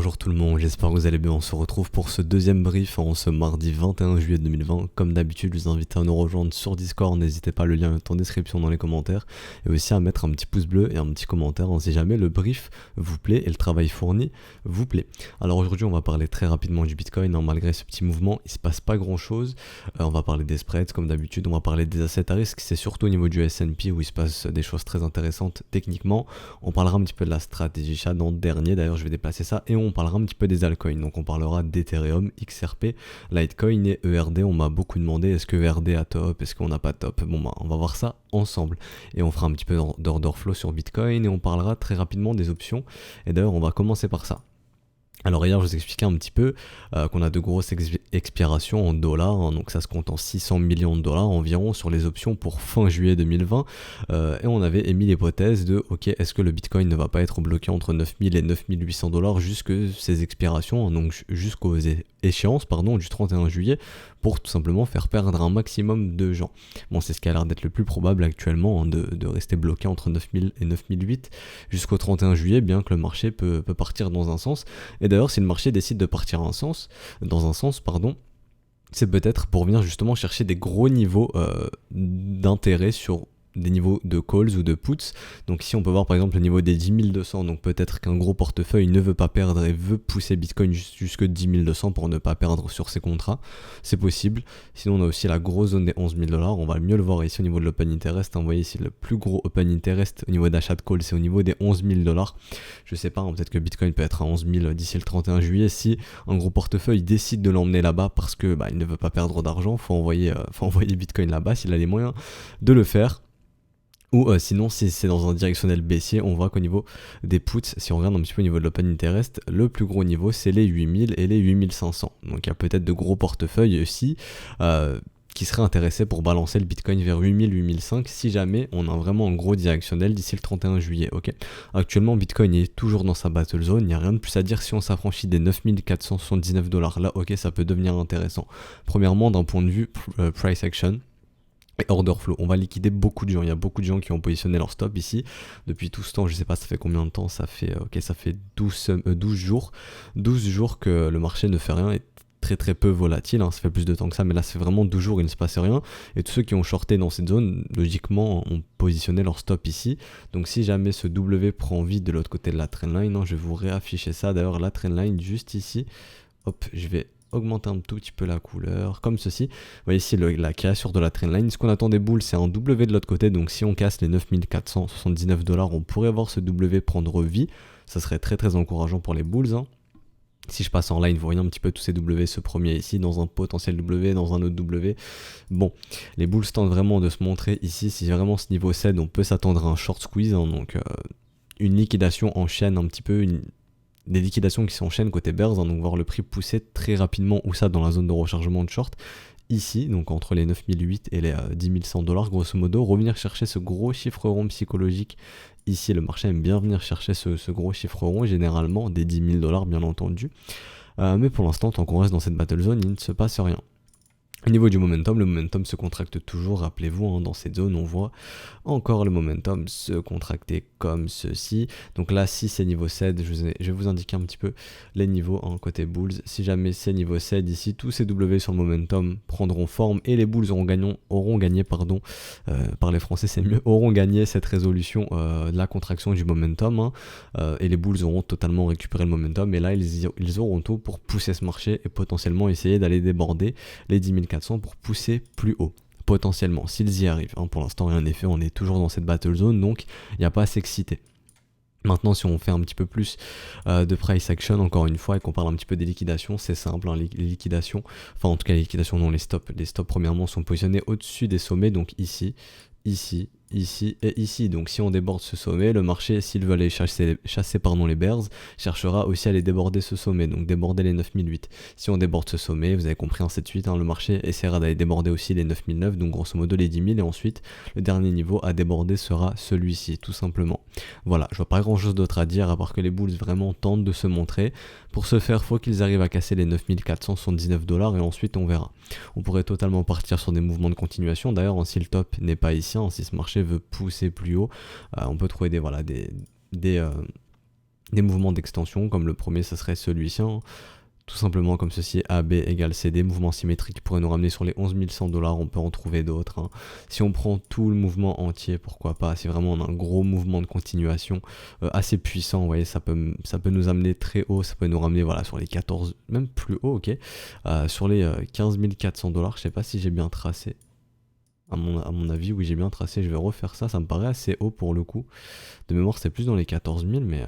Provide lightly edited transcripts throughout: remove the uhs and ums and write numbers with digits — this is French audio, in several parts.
Bonjour tout le monde, j'espère que vous allez bien. On se retrouve pour ce deuxième brief en ce mardi 21 juillet 2020. Comme d'habitude, je vous invite à nous rejoindre sur Discord, n'hésitez pas, le lien est en description dans les commentaires. Et aussi à mettre un petit pouce bleu et un petit commentaire si jamais le brief vous plaît et le travail fourni vous plaît. Alors aujourd'hui on va parler très rapidement du Bitcoin, malgré ce petit mouvement, il se passe pas grand chose. On va parler des spreads comme d'habitude, on va parler des assets à risque, c'est surtout au niveau du S&P où il se passe des choses très intéressantes techniquement. On parlera un petit peu de la stratégie Shadow dernier, d'ailleurs je vais déplacer ça, et on parlera un petit peu des altcoins. Donc on parlera d'Ethereum, XRP, Litecoin et ERD. On m'a beaucoup demandé est-ce que ERD a top, est-ce qu'on n'a pas top. Bon on va voir ça ensemble et on fera un petit peu d'order flow sur Bitcoin et on parlera très rapidement des options. Et d'ailleurs on va commencer par ça. Alors hier je vous expliquais un petit peu qu'on a de grosses expirations en dollars, donc ça se compte en 600 millions de dollars environ sur les options pour fin juillet 2020, et on avait émis l'hypothèse de ok, est-ce que le Bitcoin ne va pas être bloqué entre 9000 et 9800 dollars jusque ces expirations, donc jusqu'aux échéances du 31 juillet, pour tout simplement faire perdre un maximum de gens. Bon, c'est ce qui a l'air d'être le plus probable actuellement, de rester bloqué entre 9000 et 9008 jusqu'au 31 juillet, bien que le marché peut partir dans un sens. Et d'ailleurs, si le marché décide de partir dans un sens, c'est peut-être pour venir justement chercher des gros niveaux d'intérêt sur des niveaux de calls ou de puts. Donc ici on peut voir par exemple le niveau des 10 200, donc peut-être qu'un gros portefeuille ne veut pas perdre et veut pousser Bitcoin jusque 10 200 pour ne pas perdre sur ses contrats, c'est possible. Sinon on a aussi la grosse zone des 11 000 $, on va mieux le voir ici au niveau de l'open interest, vous voyez ici le plus gros open interest au niveau d'achat de call, c'est au niveau des 11 000 $. Je sais pas, peut-être que Bitcoin peut être à 11 000 d'ici le 31 juillet si un gros portefeuille décide de l'emmener là-bas parce que il ne veut pas perdre d'argent, faut envoyer Bitcoin là-bas s'il a les moyens de le faire. Ou sinon, si c'est dans un directionnel baissier, on voit qu'au niveau des puts, si on regarde un petit peu au niveau de l'open interest, le plus gros niveau c'est les 8000 et les 8500. Donc il y a peut-être de gros portefeuilles aussi qui seraient intéressés pour balancer le Bitcoin vers 8000, 8005 si jamais on a vraiment un gros directionnel d'ici le 31 juillet. Ok. Actuellement, Bitcoin est toujours dans sa battle zone, il n'y a rien de plus à dire. Si on s'affranchit des 9479 $, là ok, ça peut devenir intéressant. Premièrement, d'un point de vue price action et order flow, on va liquider beaucoup de gens. Il y a beaucoup de gens qui ont positionné leur stop ici depuis tout ce temps. Je sais pas ça fait combien de temps, ça fait 12 jours que le marché ne fait rien et très peu volatile, ça fait plus de temps que ça, mais là c'est vraiment 12 jours, il ne se passe rien, et tous ceux qui ont shorté dans cette zone, logiquement, ont positionné leur stop ici. Donc si jamais ce W prend vide de l'autre côté de la trendline, je vais vous réafficher ça, d'ailleurs la trendline juste ici, hop, je vais augmenter un tout petit peu la couleur, comme ceci. Vous voyez ici la cassure de la trendline. Ce qu'on attend des bulles, c'est un W de l'autre côté, donc si on casse les 9479 $, on pourrait voir ce W prendre vie. Ça serait très encourageant pour les bulls. Si je passe en line, vous voyez un petit peu tous ces W, ce premier ici, dans un potentiel W, dans un autre W. Bon, les bulls tentent vraiment de se montrer ici. Si vraiment ce niveau cède, on peut s'attendre à un short squeeze, donc une liquidation en chaîne un petit peu, des liquidations qui s'enchaînent côté bears, donc voir le prix pousser très rapidement, ou ça dans la zone de rechargement de short, ici, donc entre les 9008 et les 10 100 $, grosso modo, revenir chercher ce gros chiffre rond psychologique. Ici, le marché aime bien venir chercher ce gros chiffre rond, généralement des 10 000 $, bien entendu. Mais pour l'instant, tant qu'on reste dans cette battle zone, il ne se passe rien. Au niveau du momentum, le momentum se contracte toujours, rappelez-vous, dans cette zone on voit encore le momentum se contracter comme ceci. Donc là, si c'est niveau 7, je vais vous indiquer un petit peu les niveaux côté bulls. Si jamais c'est niveau 7 ici, tous ces W sur le momentum prendront forme et les bulls auront gagné, par les français c'est mieux, auront gagné cette résolution de la contraction du momentum, et les bulls auront totalement récupéré le momentum, et là ils auront tout pour pousser ce marché et potentiellement essayer d'aller déborder les 10 400 pour pousser plus haut, potentiellement, s'ils y arrivent. Pour l'instant, rien n'est fait, on est toujours dans cette battle zone, donc il n'y a pas à s'exciter. Maintenant, si on fait un petit peu plus de price action, encore une fois, et qu'on parle un petit peu des liquidations, c'est simple, les liquidations, enfin en tout cas les liquidations non, les stops premièrement sont positionnés au-dessus des sommets, donc ici, ici et ici. Donc si on déborde ce sommet, le marché, s'il veut aller chasser les bears, cherchera aussi à aller déborder ce sommet, donc déborder les 9008. Si on déborde ce sommet, vous avez compris, ainsi de suite, le marché essaiera d'aller déborder aussi les 9009, donc grosso modo les 10 000, et ensuite le dernier niveau à déborder sera celui-ci, tout simplement. Voilà, je vois pas grand chose d'autre à dire à part que les bulls vraiment tentent de se montrer. Pour ce faire, faut qu'ils arrivent à casser les 9479 $, et ensuite on verra. On pourrait totalement partir sur des mouvements de continuation. D'ailleurs, si le top n'est pas ici, si ce marché veut pousser plus haut, on peut trouver des des mouvements d'extension, comme le premier, ça serait celui-ci, hein. Tout simplement comme ceci, AB égale CD, mouvement symétrique qui pourrait nous ramener sur les 11 100 $, on peut en trouver d'autres, hein. Si on prend tout le mouvement entier, pourquoi pas, si vraiment on a un gros mouvement de continuation assez puissant, vous voyez, ça peut nous amener très haut, ça peut nous ramener voilà, sur les 14, même plus haut, ok, sur les 15 400 $, je sais pas si j'ai bien tracé. À mon avis, oui, j'ai bien tracé, je vais refaire ça, ça me paraît assez haut pour le coup. De mémoire, c'est plus dans les 14 000, mais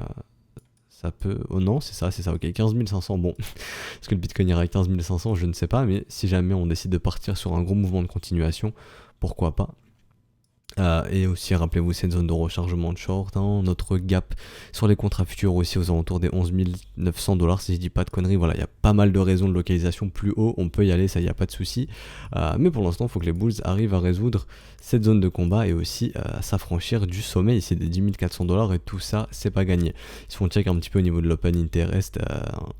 ça peut... Oh non, c'est ça, ok, 15 500, bon. Est-ce que le Bitcoin ira à 15 500, je ne sais pas, mais si jamais on décide de partir sur un gros mouvement de continuation, pourquoi pas. Et aussi, rappelez-vous cette zone de rechargement de short, hein, notre gap sur les contrats futurs aussi aux alentours des 11 900 $, si je dis pas de conneries. Voilà, il y a pas mal de raisons de localisation plus haut, on peut y aller, ça y a pas de souci. Mais pour l'instant, il faut que les bulls arrivent à résoudre cette zone de combat et aussi à s'affranchir du sommet ici des 10 400 $, et tout ça, c'est pas gagné. Si on check un petit peu au niveau de l'open interest,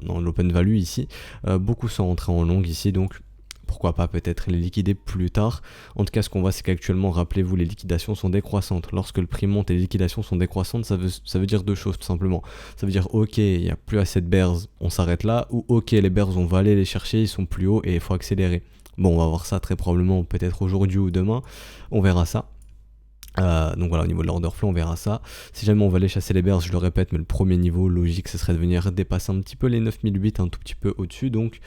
dans l'open value ici, beaucoup sont rentrés en long ici, donc pourquoi pas peut-être les liquider plus tard. En tout cas, ce qu'on voit, c'est qu'actuellement, rappelez-vous, les liquidations sont décroissantes. Lorsque le prix monte et les liquidations sont décroissantes, ça veut dire deux choses, tout simplement. Ça veut dire, ok, il n'y a plus assez de bears, on s'arrête là, ou ok, les bears, on va aller les chercher, ils sont plus hauts et il faut accélérer. Bon, on va voir ça très probablement, peut-être aujourd'hui ou demain, on verra ça. Donc voilà, au niveau de l'order flow, on verra ça. Si jamais on va aller chasser les bears, je le répète, mais le premier niveau logique, ce serait de venir dépasser un petit peu les 9008, un tout petit peu au-dessus, donc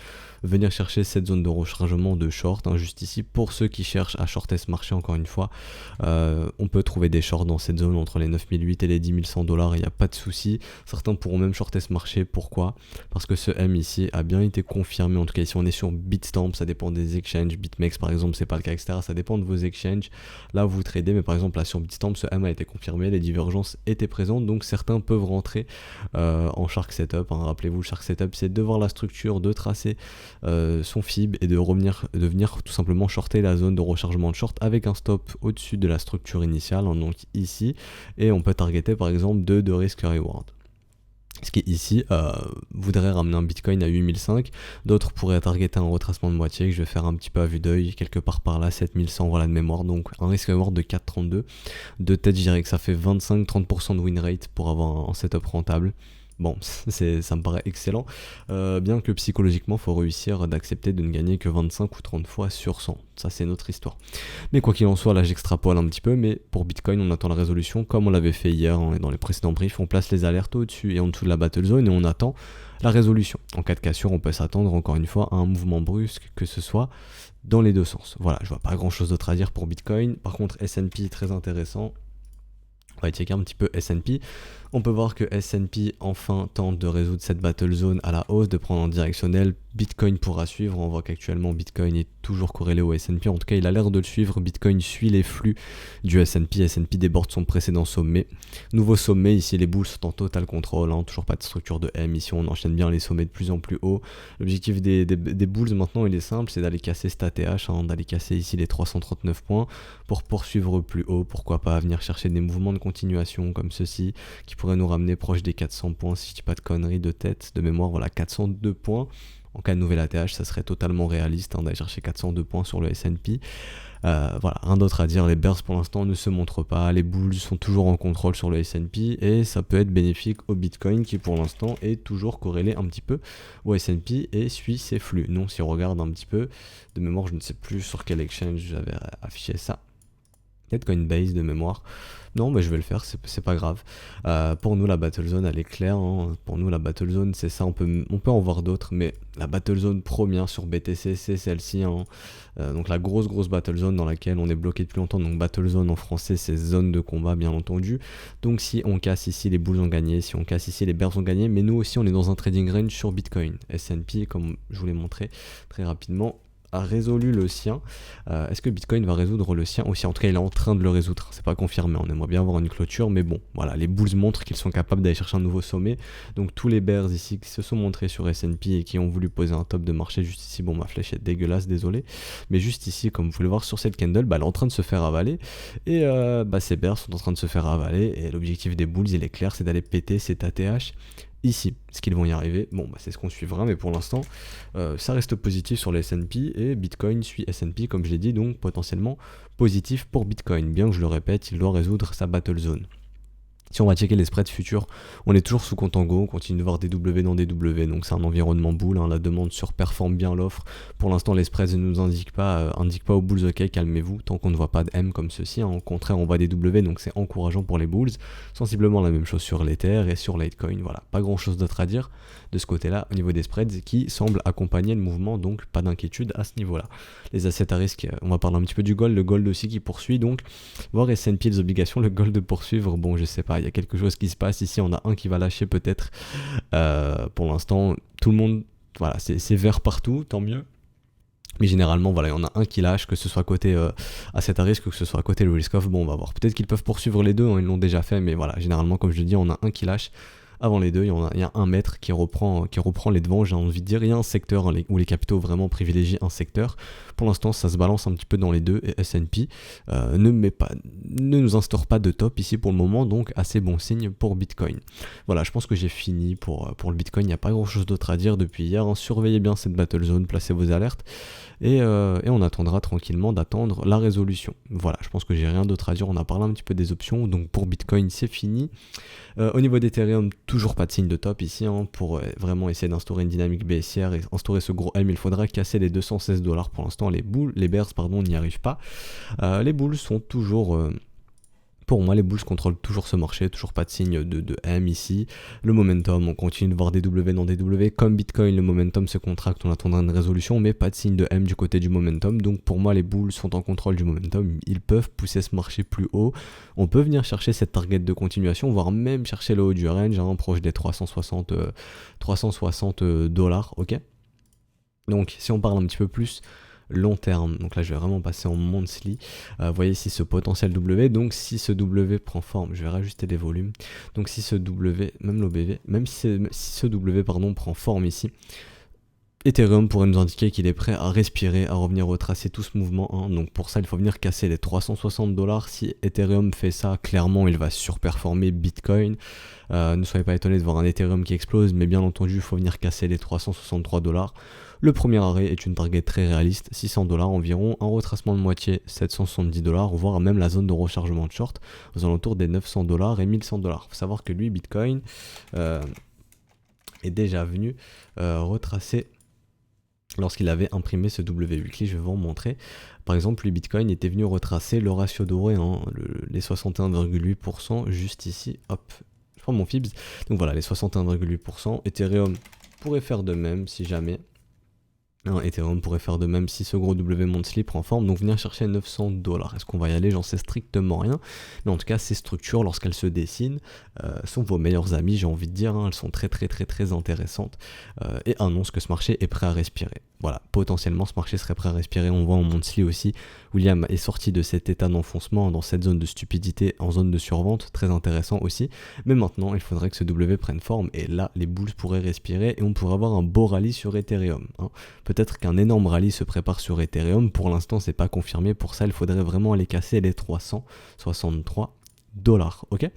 venir chercher cette zone de rechargement de short, hein, juste ici. Pour ceux qui cherchent à shorter ce marché, encore une fois, on peut trouver des shorts dans cette zone entre les 9008 et les 10 100 $, il n'y a pas de souci. Certains pourront même shorter ce marché, pourquoi? Parce que ce M ici a bien été confirmé, en tout cas ici on est sur Bitstamp, ça dépend des exchanges, BitMEX par exemple, c'est pas le cas, etc. Ça dépend de vos exchanges, là vous tradez, mais par exemple là sur Bitstamp, ce M a été confirmé, les divergences étaient présentes, donc certains peuvent rentrer en Shark Setup, hein. Rappelez-vous, le Shark Setup, c'est de voir la structure, de tracer son fib et de venir tout simplement shorter la zone de rechargement de short avec un stop au-dessus de la structure initiale, hein, donc ici, et on peut targeter par exemple 2 de risk reward. Ce qui ici voudrait ramener un Bitcoin à 8005, d'autres pourraient targeter un retracement de moitié que je vais faire un petit peu à vue d'œil, quelque part par là, 7100, voilà, de mémoire, donc un risk reward de 4,32. De tête, je dirais que ça fait 25-30% de win rate pour avoir un setup rentable. Bon, ça me paraît excellent, bien que psychologiquement, il faut réussir d'accepter de ne gagner que 25 ou 30 fois sur 100. Ça, c'est notre histoire. Mais quoi qu'il en soit, là, j'extrapole un petit peu, mais pour Bitcoin, on attend la résolution, comme on l'avait fait hier, hein, et dans les précédents briefs, on place les alertes au-dessus et en dessous de la battle zone, et on attend la résolution. En cas de cassure, on peut s'attendre, encore une fois, à un mouvement brusque, que ce soit dans les deux sens. Voilà, je vois pas grand-chose d'autre à dire pour Bitcoin. Par contre, S&P, très intéressant. On va checker un petit peu S&P. On peut voir que S&P enfin tente de résoudre cette battle zone à la hausse, de prendre en directionnel. Bitcoin pourra suivre. On voit qu'actuellement Bitcoin est toujours corrélé au S&P. En tout cas, il a l'air de le suivre. Bitcoin suit les flux du S&P. S&P déborde son précédent sommet. Nouveau sommet. Ici, les bulls sont en total contrôle, hein. Toujours pas de structure de M. Ici, on enchaîne bien les sommets de plus en plus haut. L'objectif des bulls maintenant, il est simple, c'est d'aller casser cet ATH, hein, d'aller casser ici les 339 points pour poursuivre plus haut. Pourquoi pas venir chercher des mouvements de continuation comme ceci qui pourraient nous ramener proche des 400 points, si je dis pas de conneries de tête, de mémoire, voilà, 402 points. En cas de nouvel ATH, ça serait totalement réaliste, hein, d'aller chercher 402 points sur le S&P. Voilà, rien d'autre à dire, les bears pour l'instant ne se montrent pas, les bulls sont toujours en contrôle sur le S&P et ça peut être bénéfique au Bitcoin qui pour l'instant est toujours corrélé un petit peu au S&P et suit ses flux. Non, si on regarde un petit peu, de mémoire je ne sais plus sur quel exchange j'avais affiché ça. Peut-être Coinbase de mémoire. Non, mais je vais le faire, c'est pas grave. Pour nous, la battle zone, elle est claire, hein. Pour nous, la battle zone, c'est ça. On peut en voir d'autres, mais la battle zone première sur BTC, c'est celle-ci, hein. Donc la grosse battle zone dans laquelle on est bloqué depuis longtemps. Donc battle zone en français, c'est zone de combat, bien entendu. Donc si on casse ici, les bulls ont gagné. Si on casse ici, les bears ont gagné. Mais nous aussi, on est dans un trading range sur Bitcoin. S&P, comme je vous l'ai montré très rapidement, a résolu le sien. Est-ce que Bitcoin va résoudre le sien aussi? En tout cas, il est en train de le résoudre. C'est pas confirmé. On aimerait bien avoir une clôture, mais bon, voilà, les bulls montrent qu'ils sont capables d'aller chercher un nouveau sommet. Donc tous les bears ici qui se sont montrés sur S&P et qui ont voulu poser un top de marché juste ici. Bon, ma flèche est dégueulasse, désolé. Mais juste ici, comme vous pouvez le voir sur cette candle, elle est en train de se faire avaler. Et ces bears sont en train de se faire avaler. Et l'objectif des bulls, il est clair, c'est d'aller péter cet ATH. Ici, est-ce qu'ils vont y arriver? Bon, c'est ce qu'on suivra, mais pour l'instant, ça reste positif sur le S&P et Bitcoin suit S&P, comme je l'ai dit, donc potentiellement positif pour Bitcoin. Bien que je le répète, il doit résoudre sa battle zone. Si on va checker les spreads futurs, on est toujours sous Contango, on continue de voir des W dans des W, donc c'est un environnement bull, hein, la demande surperforme bien l'offre. Pour l'instant, les spreads ne nous indiquent pas aux bulls, ok, calmez-vous, tant qu'on ne voit pas de M comme ceci, hein. Au contraire, on voit des W, donc c'est encourageant pour les bulls. Sensiblement la même chose sur l'Ether et sur Litecoin, voilà, pas grand chose d'autre à dire de ce côté-là au niveau des spreads qui semblent accompagner le mouvement, donc pas d'inquiétude à ce niveau-là. Les assets à risque, on va parler un petit peu du gold, le gold aussi qui poursuit, donc voir S&P les obligations, le gold de poursuivre, bon je sais pas, il y a quelque chose qui se passe ici, on a un qui va lâcher peut-être. Pour l'instant, tout le monde, voilà, c'est vert partout, tant mieux. Mais généralement, voilà, il y en a un qui lâche, que ce soit côté asset à risque ou que ce soit côté le risk off. Bon, on va voir. Peut-être qu'ils peuvent poursuivre les deux, hein, ils l'ont déjà fait, mais voilà, généralement, comme je le dis, on a un qui lâche. Avant les deux, il y a un maître qui reprend les devants, j'ai envie de dire. Il y a un secteur où les capitaux vraiment privilégient un secteur. Pour l'instant, ça se balance un petit peu dans les deux, et S&P ne nous instaure pas de top ici pour le moment, donc assez bon signe pour Bitcoin. Voilà, je pense que j'ai fini pour le Bitcoin, il n'y a pas grand chose d'autre à dire depuis hier, hein. Surveillez bien cette battle zone, placez vos alertes, et on attendra tranquillement d'attendre la résolution. Voilà, je pense que j'ai rien d'autre à dire, on a parlé un petit peu des options, donc pour Bitcoin c'est fini. Au niveau d'Ethereum, toujours pas de signe de top ici, hein, pour vraiment essayer d'instaurer une dynamique baissière et instaurer ce gros M, il faudra casser les $216. Pour l'instant, les bears n'y arrivent pas. Les bulls sont toujours... pour moi, les bulls contrôlent toujours ce marché, toujours pas de signe de M ici. Le momentum, on continue de voir des W dans des W. Comme Bitcoin, le momentum se contracte, on attendra une résolution, mais pas de signe de M du côté du momentum. Donc pour moi, les bulls sont en contrôle du momentum. Ils peuvent pousser ce marché plus haut. On peut venir chercher cette target de continuation, voire même chercher le haut du range, hein, proche des 360 $, ok. Donc si on parle un petit peu plus long terme, donc là je vais vraiment passer en monthly, vous voyez ici ce potentiel W, donc si ce W prend forme, je vais rajuster les volumes, donc si ce W, même l'OBV, même si ce W prend forme ici, Ethereum pourrait nous indiquer qu'il est prêt à respirer, à revenir retracer tout ce mouvement, hein. Donc pour ça il faut venir casser les 360 $. Si Ethereum fait ça, clairement il va surperformer Bitcoin. Ne soyez pas étonnés de voir un Ethereum qui explose, mais bien entendu il faut venir casser les 363 $. Le premier arrêt est une target très réaliste, 600 $ environ, un retracement de moitié, 770 $, voire même la zone de rechargement de short aux alentours des 900 $ et 1100 $. Il faut savoir que lui, Bitcoin, est déjà venu retracer lorsqu'il avait imprimé ce W weekly, je vais vous en montrer. Par exemple, lui, Bitcoin était venu retracer le ratio doré, hein, les 61,8% juste ici, hop, je prends mon Fibs, donc voilà, les 61,8%, Ethereum pourrait faire de même si jamais. Ethereum pourrait faire de même si ce gros W monthly prend forme, donc venir chercher 900 $. Est-ce qu'on va y aller? J'en sais strictement rien, mais en tout cas ces structures lorsqu'elles se dessinent sont vos meilleurs amis, j'ai envie de dire, hein. Elles sont très intéressantes et annoncent que ce marché est prêt à respirer. Voilà, potentiellement ce marché serait prêt à respirer. On voit en monthly aussi, William est sorti de cet état d'enfoncement dans cette zone de stupidité en zone de survente, très intéressant aussi, mais maintenant il faudrait que ce W prenne forme et là les bulls pourraient respirer et on pourrait avoir un beau rallye sur Ethereum, hein. Peut-être qu'un énorme rallye se prépare sur Ethereum, pour l'instant c'est pas confirmé, pour ça il faudrait vraiment aller casser les 363 $, ok.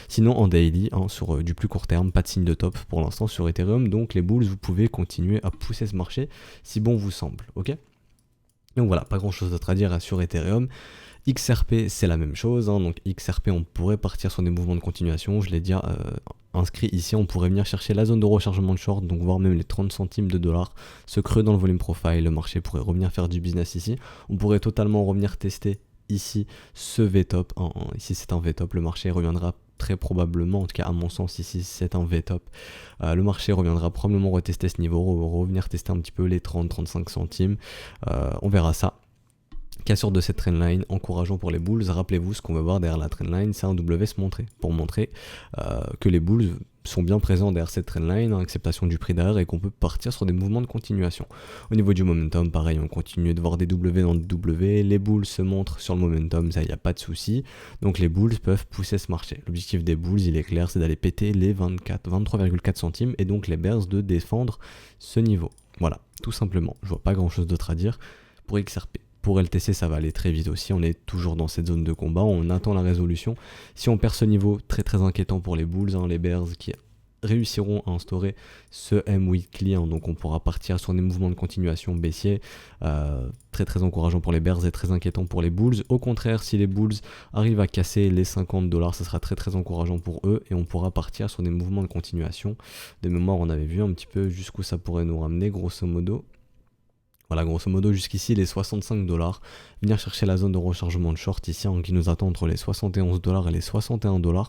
Sinon en daily, hein, sur du plus court terme, pas de signe de top pour l'instant sur Ethereum, donc les bulls vous pouvez continuer à pousser ce marché si bon vous semble, ok. Donc voilà, pas grand chose d'autre à dire sur Ethereum. XRP c'est la même chose, hein, donc XRP on pourrait partir sur des mouvements de continuation, je l'ai déjà inscrit ici, on pourrait venir chercher la zone de rechargement de short, donc voir même les 30 centimes de $, ce creux dans le volume profile, le marché pourrait revenir faire du business ici, on pourrait totalement revenir tester ici ce VTOP, ici c'est un VTOP, le marché reviendra très probablement, en tout cas à mon sens ici c'est un VTOP, le marché reviendra probablement retester ce niveau, revenir tester un petit peu les 30-35 centimes, on verra ça. Cassure de cette trendline, encourageant pour les bulls. Rappelez-vous, ce qu'on va voir derrière la trendline, c'est un W se montrer, pour montrer que les bulls sont bien présents derrière cette trendline, acceptation du prix derrière et qu'on peut partir sur des mouvements de continuation. Au niveau du momentum, pareil, on continue de voir des W dans des W, les bulls se montrent sur le momentum, ça y a pas de souci, donc les bulls peuvent pousser ce marché. L'objectif des bulls, il est clair, c'est d'aller péter les 23,4 centimes et donc les bears de défendre ce niveau. Voilà, tout simplement, je vois pas grand chose d'autre à dire pour XRP. Pour LTC ça va aller très vite aussi, on est toujours dans cette zone de combat, on attend la résolution. Si on perd ce niveau, très inquiétant pour les bulls, hein, les bears qui réussiront à instaurer ce M weekly, hein, donc on pourra partir sur des mouvements de continuation baissier, très très encourageant pour les bears et très inquiétant pour les bulls. Au contraire, si les bulls arrivent à casser les $50, ça sera très très encourageant pour eux et on pourra partir sur des mouvements de continuation. De mémoire, on avait vu un petit peu jusqu'où ça pourrait nous ramener, grosso modo. Voilà, grosso modo, jusqu'ici, les $65. Venir chercher la zone de rechargement de short ici, hein, qui nous attend entre les $71 et les $61.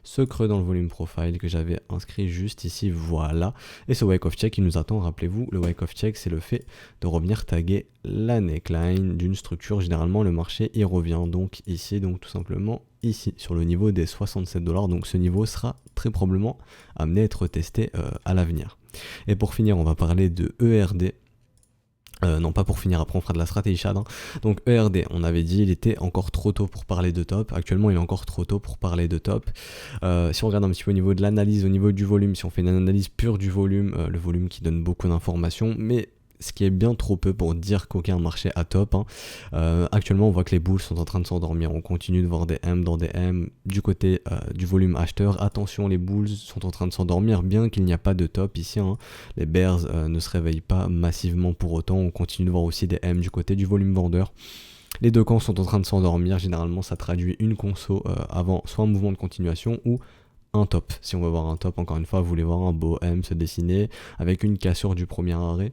Ce creux dans le volume profile que j'avais inscrit juste ici, voilà. Et ce wake of check qui nous attend, rappelez-vous, le wake of check, c'est le fait de revenir taguer la neckline d'une structure. Généralement, le marché y revient donc ici, donc tout simplement ici, sur le niveau des $67. Donc ce niveau sera très probablement amené à être testé à l'avenir. Et pour finir, on va parler de ERD. Non, pas pour finir, après on fera de la stratégie Chad. Hein. Donc ERD, on avait dit il était encore trop tôt pour parler de top. Actuellement, il est encore trop tôt pour parler de top. Si on regarde un petit peu au niveau de l'analyse, au niveau du volume, si on fait une analyse pure du volume, le volume qui donne beaucoup d'informations, mais ce qui est bien trop peu pour dire qu'aucun marché à top. Hein. Actuellement, on voit que les bulls sont en train de s'endormir. On continue de voir des M dans des M du côté du volume acheteur. Attention, les bulls sont en train de s'endormir, bien qu'il n'y a pas de top ici. Hein. Les bears ne se réveillent pas massivement pour autant. On continue de voir aussi des M du côté du volume vendeur. Les deux camps sont en train de s'endormir. Généralement, ça traduit une conso avant soit un mouvement de continuation ou un top. Si on veut voir un top, encore une fois, vous voulez voir un beau M se dessiner avec une cassure du premier arrêt.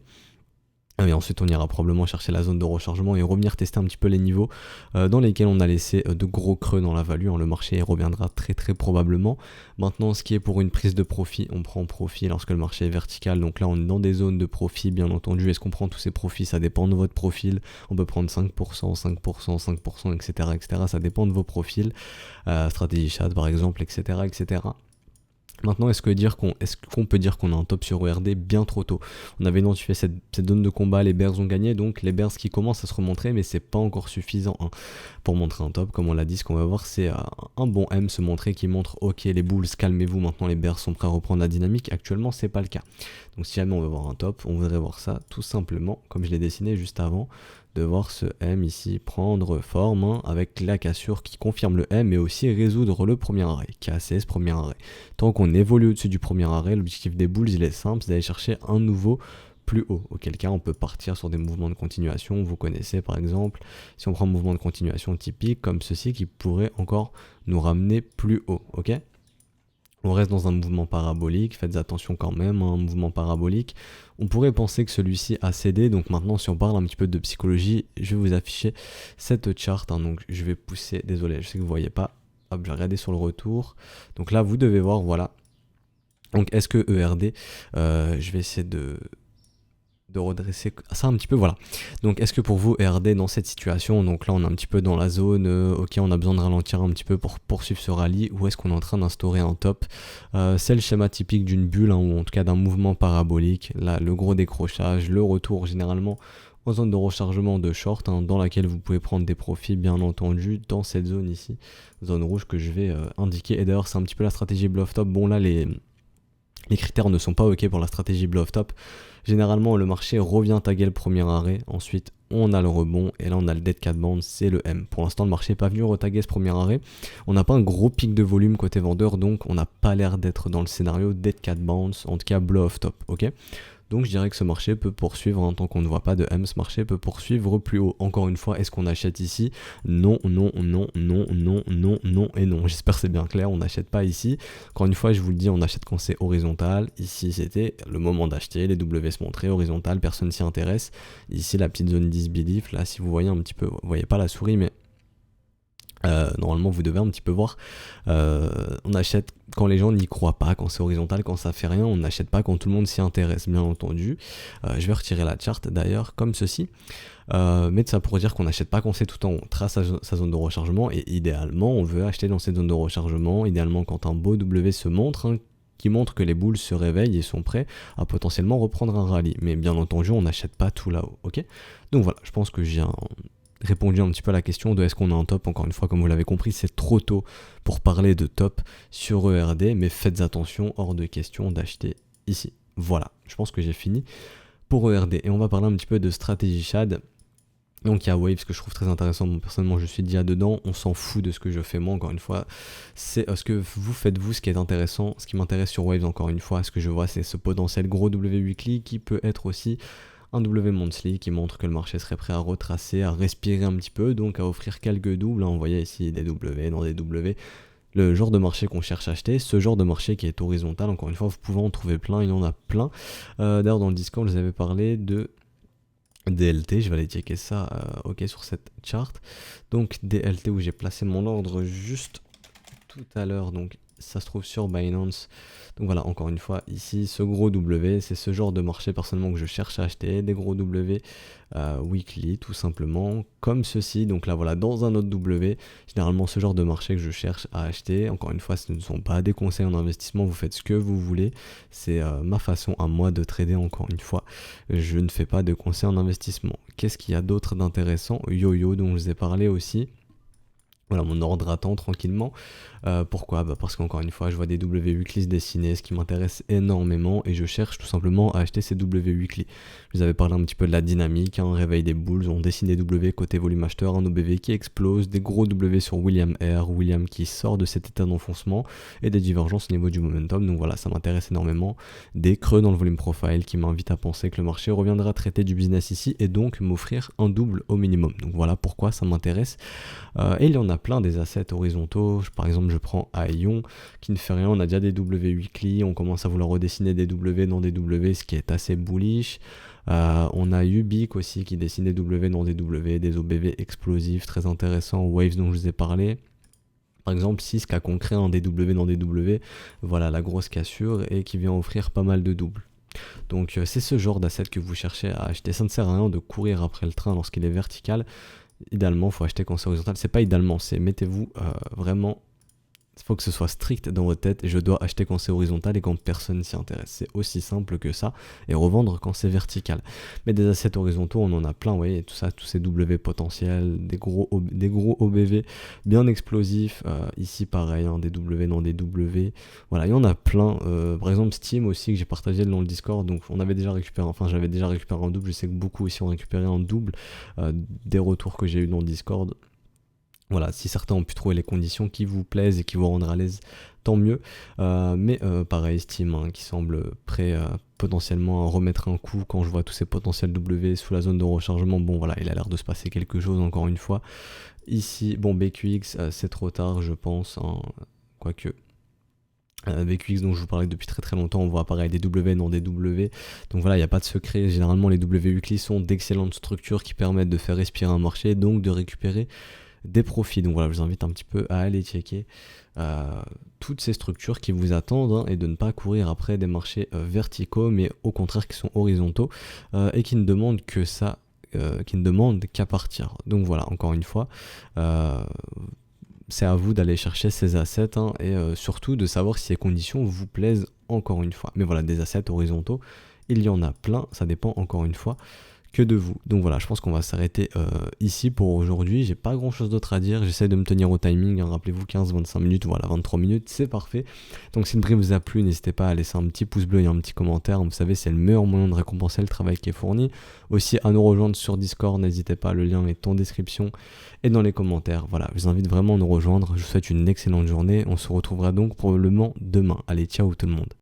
Et ensuite on ira probablement chercher la zone de rechargement et revenir tester un petit peu les niveaux dans lesquels on a laissé de gros creux dans la value. Hein. Le marché reviendra très très probablement. Maintenant, ce qui est pour une prise de profit, on prend profit lorsque le marché est vertical. Donc là on est dans des zones de profit, bien entendu. Est-ce qu'on prend tous ces profits? Ça dépend de votre profil. On peut prendre 5%, 5%, 5%, etc. etc. Ça dépend de vos profils. Stratégie Chad par exemple, etc. etc. Maintenant, est-ce qu'on peut dire qu'on a un top sur ERD bien trop tôt? On avait identifié cette zone de combat, les bears ont gagné, donc les bears qui commencent à se remontrer, mais c'est pas encore suffisant hein, pour montrer un top. Comme on l'a dit, ce qu'on va voir, c'est un bon M se montrer qui montre ok les bulls, calmez-vous, maintenant les bears sont prêts à reprendre la dynamique. Actuellement, c'est pas le cas. Donc si jamais on veut voir un top, on voudrait voir ça tout simplement, comme je l'ai dessiné juste avant, de voir ce M ici prendre forme hein, avec la cassure qui confirme le M mais aussi résoudre le premier arrêt, casser ce premier arrêt. Tant qu'on évolue au-dessus du premier arrêt, l'objectif des bulls il est simple, c'est d'aller chercher un nouveau plus haut, auquel cas on peut partir sur des mouvements de continuation. Vous connaissez par exemple, si on prend un mouvement de continuation typique comme ceci qui pourrait encore nous ramener plus haut, ok? On reste dans un mouvement parabolique, faites attention quand même, un mouvement parabolique. On pourrait penser que celui-ci a cédé, donc maintenant si on parle un petit peu de psychologie, je vais vous afficher cette charte, hein, donc je vais pousser, désolé, je sais que vous ne voyez pas, hop, je vais regarder sur le retour. Donc là vous devez voir, voilà. Donc est-ce que ERD, je vais essayer de redresser ça un petit peu, voilà. Donc est-ce que pour vous ERD dans cette situation, donc là on est un petit peu dans la zone, ok on a besoin de ralentir un petit peu pour poursuivre ce rallye, ou est-ce qu'on est en train d'instaurer un top? C'est le schéma typique d'une bulle, hein, ou en tout cas d'un mouvement parabolique, là le gros décrochage, le retour généralement en zone de rechargement de short, hein, dans laquelle vous pouvez prendre des profits bien entendu dans cette zone ici, zone rouge que je vais indiquer. Et d'ailleurs c'est un petit peu la stratégie bluff top. Bon là les critères ne sont pas ok pour la stratégie bluff top. Généralement, le marché revient taguer le premier arrêt. Ensuite, on a le rebond. Et là, on a le dead cat bounce, c'est le M. Pour l'instant, le marché n'est pas venu retaguer ce premier arrêt. On n'a pas un gros pic de volume côté vendeur. Donc, on n'a pas l'air d'être dans le scénario dead cat bounce. En tout cas, blow off top. Ok. Donc, je dirais que ce marché peut poursuivre, en tant qu'on ne voit pas de M, ce marché peut poursuivre plus haut. Encore une fois, est-ce qu'on achète ici? Non, non, non, non, non, non, non et non. J'espère que c'est bien clair, on n'achète pas ici. Encore une fois, je vous le dis, on achète quand c'est horizontal. Ici, c'était le moment d'acheter, les W se montraient, horizontal, personne s'y intéresse. Ici, la petite zone disbelief, là, si vous voyez un petit peu, vous voyez pas la souris, mais normalement vous devez un petit peu voir, on achète quand les gens n'y croient pas, quand c'est horizontal, quand ça fait rien, on n'achète pas quand tout le monde s'y intéresse, bien entendu. Je vais retirer la charte d'ailleurs comme ceci, mais ça pourrait dire qu'on n'achète pas quand c'est tout en haut, trace sa zone de rechargement, et idéalement on veut acheter dans cette zone de rechargement, idéalement quand un beau W se montre, hein, qui montre que les bulls se réveillent et sont prêts à potentiellement reprendre un rallye, mais bien entendu on n'achète pas tout là-haut, ok? Donc voilà, je pense que j'ai répondu un petit peu à la question de est-ce qu'on a un top. Encore une fois, comme vous l'avez compris, c'est trop tôt pour parler de top sur ERD, mais faites attention, hors de question d'acheter ici. Voilà, je pense que j'ai fini pour ERD et on va parler un petit peu de stratégie Chad. Donc il y a Waves que je trouve très intéressant, bon, personnellement je suis déjà dedans, on s'en fout de ce que je fais moi, encore une fois, c'est ce que vous faites vous, ce qui est intéressant, ce qui m'intéresse sur Waves encore une fois, ce que je vois c'est ce potentiel gros W weekly qui peut être aussi un W monthly qui montre que le marché serait prêt à retracer, à respirer un petit peu, donc à offrir quelques doubles, hein. On voyait ici des W dans des W, le genre de marché qu'on cherche à acheter, ce genre de marché qui est horizontal, encore une fois vous pouvez en trouver plein, il y en a plein. D'ailleurs dans le Discord je vous avais parlé de DLT, je vais aller checker ça ok sur cette chart. Donc DLT où j'ai placé mon ordre juste tout à l'heure, donc ça se trouve sur Binance. Donc voilà, encore une fois, ici, ce gros W, c'est ce genre de marché personnellement que je cherche à acheter, des gros W weekly tout simplement, comme ceci. Donc là voilà, dans un autre W, généralement ce genre de marché que je cherche à acheter. Encore une fois, ce ne sont pas des conseils en investissement, vous faites ce que vous voulez. C'est ma façon à moi de trader, encore une fois. Je ne fais pas de conseils en investissement. Qu'est-ce qu'il y a d'autre d'intéressant? Yo-yo dont je vous ai parlé aussi. Voilà, mon ordre attend tranquillement. Pourquoi? Parce qu'encore une fois, je vois des W weekly se dessiner, ce qui m'intéresse énormément, et je cherche tout simplement à acheter ces W weekly. Je vous avais parlé un petit peu de la dynamique, un réveil des bulls, on dessine des W côté volume acheteur, un OBV qui explose, des gros W sur William R, William qui sort de cet état d'enfoncement, et des divergences au niveau du momentum. Donc voilà, ça m'intéresse énormément. Des creux dans le volume profile qui m'invitent à penser que le marché reviendra traiter du business ici, et donc m'offrir un double au minimum. Donc voilà pourquoi ça m'intéresse. Et il y en a plein des assets horizontaux. Par exemple, je prends Aion qui ne fait rien. On a déjà des W weekly. On commence à vouloir redessiner des W dans des W, ce qui est assez bullish. On a Ubique aussi qui dessine des W dans des W, des OBV explosifs, très intéressants. Waves dont je vous ai parlé. Par exemple, Cisc a concret un DW dans des W. Voilà la grosse cassure et qui vient offrir pas mal de doubles. Donc c'est ce genre d'asset que vous cherchez à acheter. Ça ne sert à rien de courir après le train lorsqu'il est vertical. Idéalement, il faut acheter quand c'est horizontal. C'est pas idéalement, c'est mettez-vous vraiment. Il faut que ce soit strict dans votre tête. Je dois acheter quand c'est horizontal et quand personne s'y intéresse. C'est aussi simple que ça. Et revendre quand c'est vertical. Mais des assets horizontaux, on en a plein. Vous voyez, tout ça, tous ces W potentiels, des gros OBV bien explosifs. Ici, pareil, hein, des W dans des W. Voilà, il y en a plein. Par exemple, Steam aussi, que j'ai partagé dans le Discord. Donc, on avait déjà récupéré, enfin, j'avais déjà récupéré un double. Je sais que beaucoup aussi ont récupéré un double des retours que j'ai eu dans le Discord. Voilà, si certains ont pu trouver les conditions qui vous plaisent et qui vous rendent à l'aise, tant mieux. Mais pareil, Steam hein, qui semble prêt potentiellement à remettre un coup quand je vois tous ces potentiels W sous la zone de rechargement. Bon voilà, il a l'air de se passer quelque chose encore une fois. Ici, bon BQX, c'est trop tard je pense, hein, quoique... BQX dont je vous parlais depuis très très longtemps, on voit apparaître des W dans des W, donc voilà, il n'y a pas de secret. Généralement les W weekly sont d'excellentes structures qui permettent de faire respirer un marché, donc de récupérer des profits. Donc voilà, je vous invite un petit peu à aller checker toutes ces structures qui vous attendent hein, et de ne pas courir après des marchés verticaux, mais au contraire qui sont horizontaux et qui ne demandent que ça, qui ne demandent qu'à partir. Donc voilà, encore une fois, c'est à vous d'aller chercher ces assets hein, et surtout de savoir si ces conditions vous plaisent encore une fois. Mais voilà, des assets horizontaux, il y en a plein, ça dépend encore une fois que de vous. Donc voilà, je pense qu'on va s'arrêter ici pour aujourd'hui. J'ai pas grand chose d'autre à dire, j'essaie de me tenir au timing, hein. Rappelez-vous 15-25 minutes, voilà 23 minutes, c'est parfait. Donc si le brief vous a plu, n'hésitez pas à laisser un petit pouce bleu et un petit commentaire, vous savez c'est le meilleur moyen de récompenser le travail qui est fourni. Aussi à nous rejoindre sur Discord, n'hésitez pas, le lien est en description et dans les commentaires. Voilà, je vous invite vraiment à nous rejoindre, je vous souhaite une excellente journée, on se retrouvera donc probablement demain. Allez, ciao tout le monde.